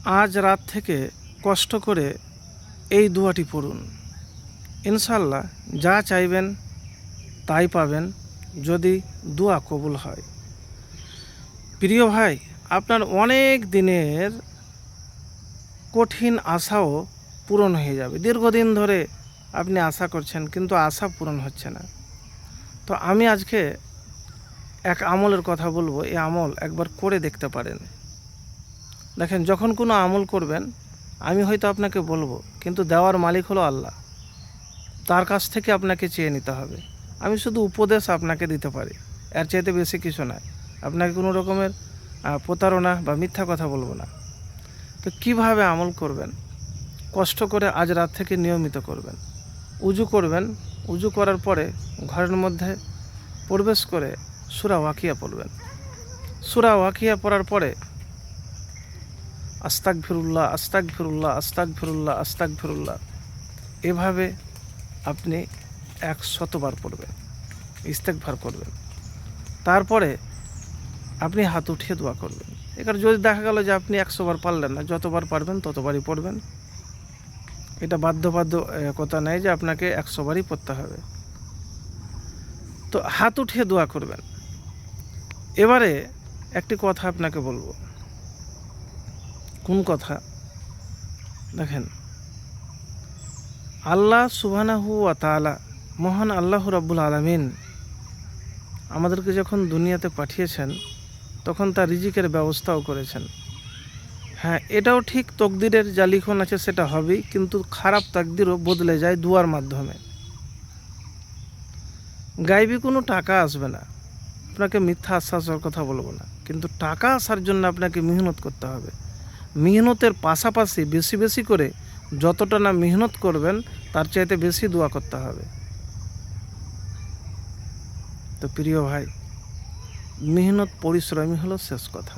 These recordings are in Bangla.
আজ রাত থেকে কষ্ট করে এই দোয়াটি পড়ুন। ইনশাল্লাহ যা চাইবেন তাই পাবেন, যদি দোয়া কবুল হয়। প্রিয় ভাই, আপনার অনেক দিনের কঠিন আশাও পূরণ হয়ে যাবে। দীর্ঘদিন ধরে আপনি আশা করছেন, কিন্তু আশা পূরণ হচ্ছে না। তো আমি আজকে এক আমলের কথা বলবো, এই আমল একবার করে দেখতে পারেন। দেখেন, যখন কোনো আমল করবেন আমি হয়তো আপনাকে বলবো, কিন্তু দেওয়ার মালিক হলো আল্লাহ। তার কাছ থেকে আপনাকে চেয়ে নিতে হবে। আমি শুধু উপদেশ আপনাকে দিতে পারি, এর চাইতে বেশি কিছু নয়। আপনাকে কোনো রকমের প্রতারণা বা মিথ্যা কথা বলবো না। তো কিভাবে আমল করবেন, কষ্ট করে আজ রাত থেকে নিয়মিত করবেন। উজু করবেন, উজু করার পরে ঘরের মধ্যে প্রবেশ করে সূরা ওয়াকিয়া পড়বেন। সূরা ওয়াকিয়া পড়ার পরে আস্তাগফিরুল্লাহ আস্তাগফিরুল্লাহ আস্তাগফিরুল্লাহ আস্তাগফিরুল্লাহ এভাবে আপনি 100 বার পড়বেন, ইস্তেগফার করবেন। তারপরে আপনি হাত উঠিয়ে দোয়া করবেন। এবার যদি দেখা গেল যে আপনি 100 বার পারলেন না, যতবার পারবেন ততবারই পড়বেন। এটা বাধ্য কথা নেই যে আপনাকে 100 বারই পড়তে হবে। তো হাত উঠিয়ে দোয়া করবেন। এবারে একটি কথা আপনাকে বলবো। কোন কথা? দেখেন, আল্লাহ সুবহানাহু ওয়া তাআলা, মহান আল্লাহ রাব্বুল আলামিন আমাদেরকে যখন দুনিয়াতে পাঠিয়েছেন তখন তার রিজিকের ব্যবস্থাও করেছেন। হ্যাঁ, এটাও ঠিক, তকদিরের যা লিখন আছে সেটা হবেই, কিন্তু খারাপ তাকদিরও বদলে যায় দুয়ার মাধ্যমে। গায়েবী কোনো টাকা আসবে না, আপনাকে মিথ্যা আশ্বাসের কথা বলবো না, কিন্তু টাকা আসার জন্য আপনাকে মেহনত করতে হবে। মেহনতের পাশাপাশি বেশি বেশি করে যতটা না মেহনত করবেন তার চাইতে বেশি দোয়া করতে হবে। তো প্রিয় ভাই, মেহনত পরিশ্রমই হলো শেষ কথা।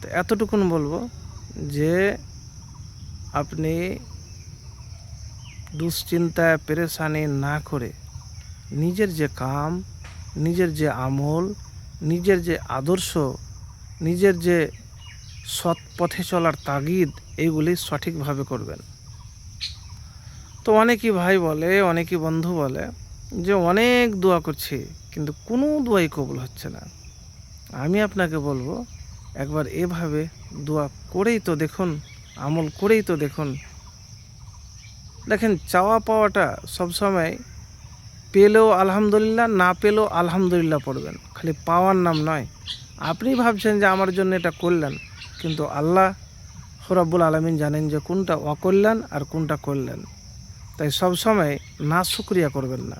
তো এতটুকুন বলবো যে আপনি দুশ্চিন্তায় পেরেশানি না করে নিজের যে কাম, নিজের যে আমল, নিজের যে আদর্শ, নিজের যে সৎ পথে চলার তাগিদ, এইগুলি সঠিকভাবে করবেন। তো অনেকই ভাই বলে, অনেকই বন্ধু বলে যে অনেক দোয়া করছি কিন্তু কোনো দোয়াই কবুল হচ্ছে না। আমি আপনাকে বলবো, একবার এভাবে দোয়া করেই তো দেখুন, আমল করেই তো দেখুন। দেখেন, চাওয়া পাওয়াটা সবসময় পেলেও আলহামদুলিল্লাহ, না পেলেও আলহামদুলিল্লাহ পড়বেন, খালি পাওয়ার নাম নয়। আপনি ভাবছেন যে আমার জন্য এটা করলেন, কিন্তু আল্লাহ রাব্বুল আলামিন জানেন যে কোনটা অকল্যাণ আর কোনটা কল্যাণ। তাই সবসময় না শুকরিয়া করবেন না।